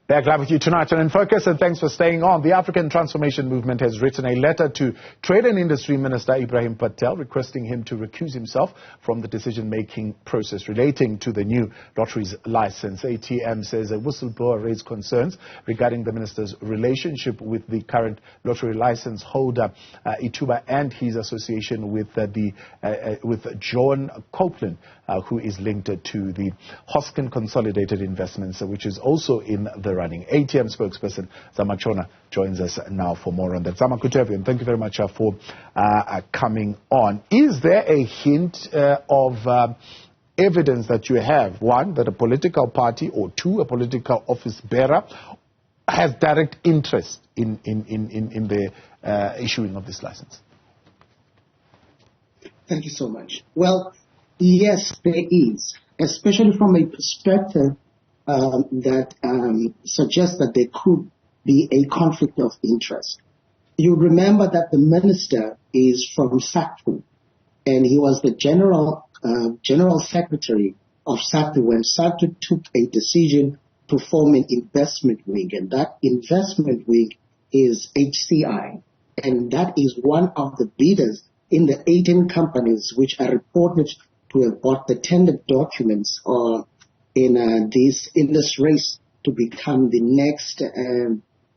Back live with you tonight on In Focus, and thanks for staying on. The African Transformation Movement has written a letter to Trade and Industry Minister Ebrahim Patel requesting him to recuse himself from the decision-making process relating to the new lotteries license. ATM says a whistleblower raised concerns regarding the minister's relationship with the current lottery license holder, Ituba, and his association with John Copelyn, who is linked to the Hosken Consolidated Investments, which is also in the running. ATM spokesperson Zama Ntshona joins us now for more on that. Zama, good to have you, and thank you very much for coming on. Is there a hint of evidence that you have, one, that a political party, or two, a political office bearer has direct interest in the issuing of this license? Thank you so much. Well, yes, there is, especially from a perspective that suggests that there could be a conflict of interest. You remember that the minister is from SACTU, and he was the general secretary of SACTU when SACTU took a decision to form an investment wing, and that investment wing is HCI, and that is one of the bidders in the 18 companies which are reported to have bought the tender documents in this race to become the next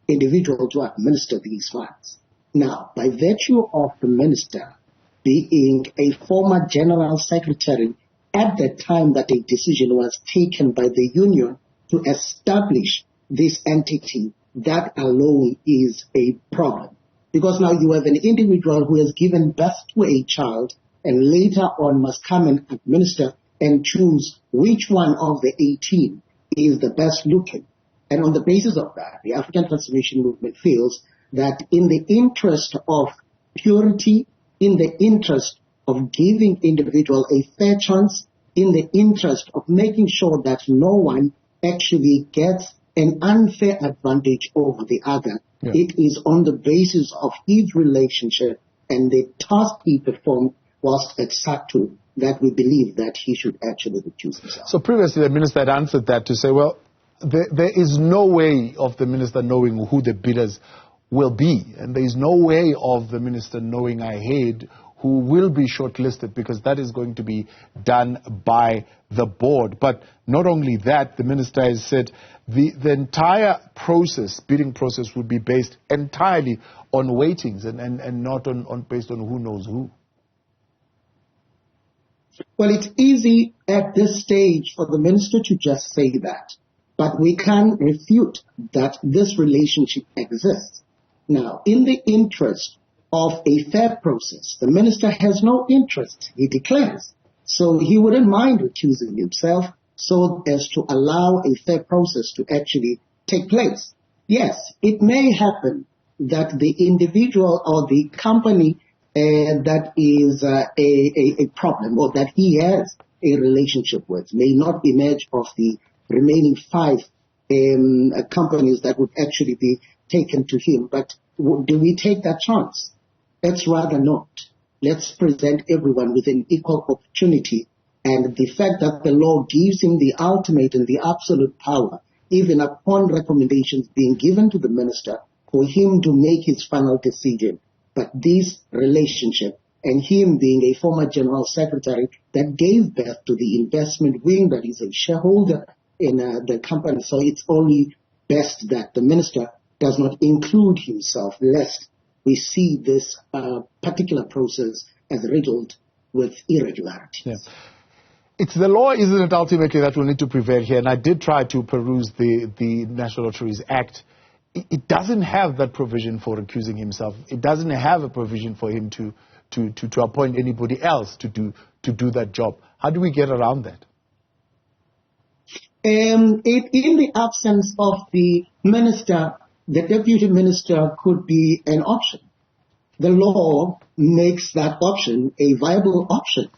individual to administer these funds. Now, by virtue of the minister being a former general secretary at the time that a decision was taken by the union to establish this entity, that alone is a problem. Because now you have an individual who has given birth to a child and later on must come and administer and choose which one of the 18 is the best looking. And on the basis of that, the African Transformation Movement feels that in the interest of purity, in the interest of giving individual a fair chance, in the interest of making sure that no one actually gets an unfair advantage over the other, it is on the basis of his relationship and the task he performed whilst at SACTU that we believe that he should actually recuse himself. So previously the minister had answered that to say, well, there is no way of the minister knowing who the bidders will be, and there is no way of the minister knowing ahead who will be shortlisted, because that is going to be done by the board. But not only that, the minister has said the entire process, bidding process, would be based entirely on weightings and not on based on who knows who. Well, it's easy at this stage for the minister to just say that, but we can refute that this relationship exists. Now, in the interest of a fair process, the minister has no interest, he declares. So he wouldn't mind recusing himself so as to allow a fair process to actually take place. Yes, it may happen that the individual or the company that is a problem or that he has a relationship with may not emerge of the remaining 5 companies that would actually be taken to him. But do we take that chance? Let's rather not. Let's present everyone with an equal opportunity. And the fact that the law gives him the ultimate and the absolute power, even upon recommendations being given to the minister, for him to make his final decision. But this relationship and him being a former general secretary that gave birth to the investment wing that is a shareholder in the company. So it's only best that the minister does not include himself, lest we see this particular process as riddled with irregularities. Yeah. It's the law, isn't it, ultimately, that will need to prevail here? And I did try to peruse the National Lotteries Act. It doesn't have that provision for recusing himself. It doesn't have a provision for him to appoint anybody else to do that job. How do we get around that? In the absence of the minister, the deputy minister could be an option. The law makes that option a viable option,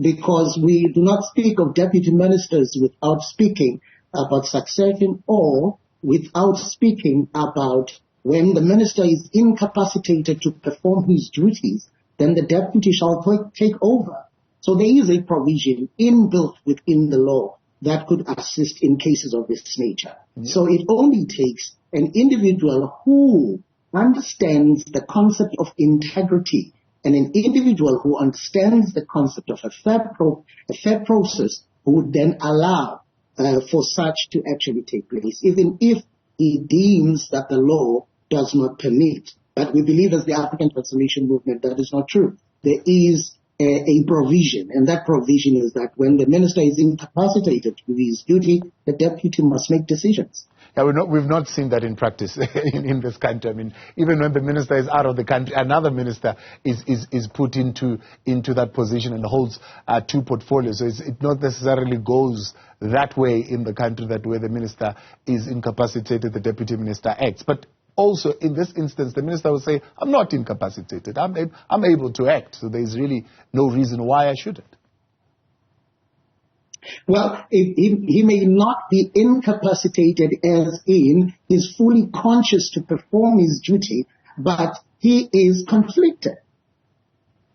because we do not speak of deputy ministers without speaking about succession or without speaking about when the minister is incapacitated to perform his duties, then the deputy shall take over. So there is a provision inbuilt within the law that could assist in cases of this nature. Yeah. So it only takes an individual who understands the concept of integrity and an individual who understands the concept of a fair process who would then allow for such to actually take place, even if he deems that the law does not permit. But we believe as the African Transformation Movement that is not true. There is a provision, and that provision is that when the minister is incapacitated to do his duty, the deputy must make decisions. Yeah, we've not seen that in practice in this country. I mean, even when the minister is out of the country, another minister is put into that position and holds two portfolios. So it not necessarily goes that way in the country, that where the minister is incapacitated, the deputy minister acts. But also, in this instance, the minister will say, I'm not incapacitated. I'm able to act. So there's really no reason why I shouldn't. Well, he may not be incapacitated as in he's fully conscious to perform his duty, but he is conflicted.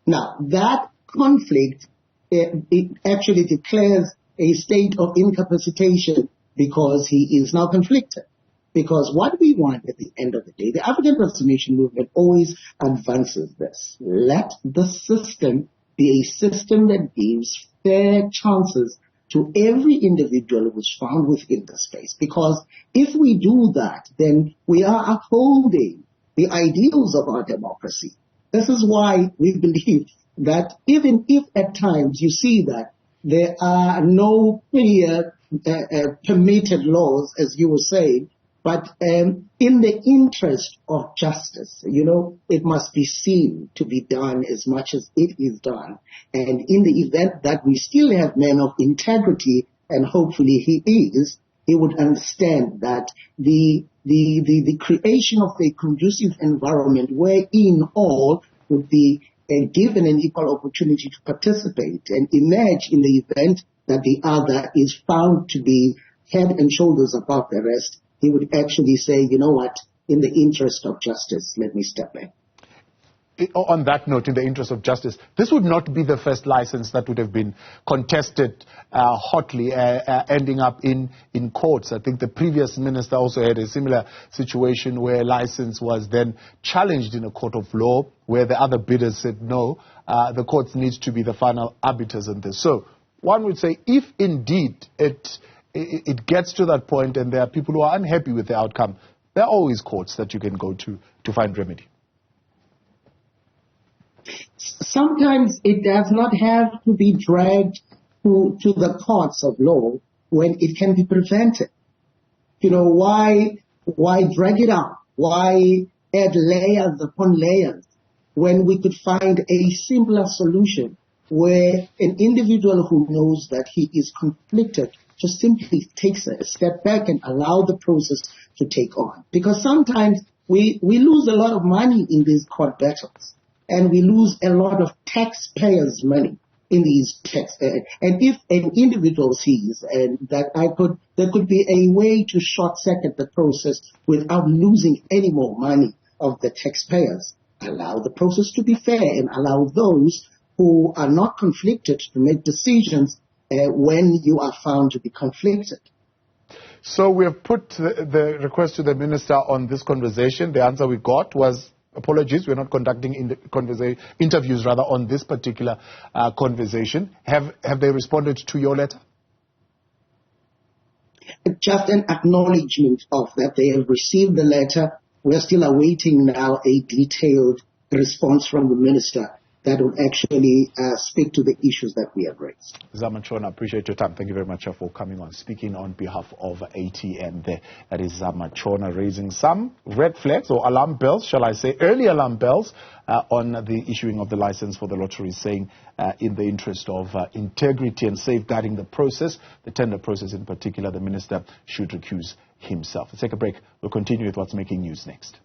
Now, that conflict, it actually declares a state of incapacitation because he is now conflicted. Because what we want at the end of the day, the African Transformation Movement always advances this. Let the system be a system that gives fair chances to every individual who's found within the space. Because if we do that, then we are upholding the ideals of our democracy. This is why we believe that even if at times you see that there are no clear permitted laws, as you were saying, but in the interest of justice, it must be seen to be done as much as it is done. And in the event that we still have men of integrity, and hopefully he would understand that the creation of a conducive environment wherein all would be given an equal opportunity to participate and emerge in the event that the other is found to be head and shoulders above the rest, he would actually say, you know what, in the interest of justice, let me step back. On that note, in the interest of justice, this would not be the first license that would have been contested hotly, ending up in courts. I think the previous minister also had a similar situation where a license was then challenged in a court of law, where the other bidders said no, the courts needs to be the final arbiters on this. So one would say, if indeed it gets to that point and there are people who are unhappy with the outcome, there are always courts that you can go to find remedy. Sometimes it does not have to be dragged to the courts of law when it can be prevented. Why drag it out? Why add layers upon layers when we could find a simpler solution where an individual who knows that he is conflicted just simply takes a step back and allow the process to take on. Because sometimes we lose a lot of money in these court battles, and we lose a lot of taxpayers' money in these and if an individual sees that there could be a way to short-circuit the process without losing any more money of the taxpayers, allow the process to be fair and allow those who are not conflicted to make decisions when you are found to be conflicted. So we have put the request to the minister on this conversation. The answer we got was, apologies, we're not conducting interviews on this particular conversation. Have they responded to your letter? Just an acknowledgement of that they have received the letter. We're still awaiting now a detailed response from the minister that will actually speak to the issues that we have raised. Zama Ntshona, appreciate your time. Thank you very much for coming on, speaking on behalf of ATM there. That is Zama Ntshona, raising some red flags or alarm bells, shall I say, early alarm bells on the issuing of the license for the lottery, saying in the interest of integrity and safeguarding the process, the tender process in particular, the minister should recuse himself. Let's take a break. We'll continue with what's making news next.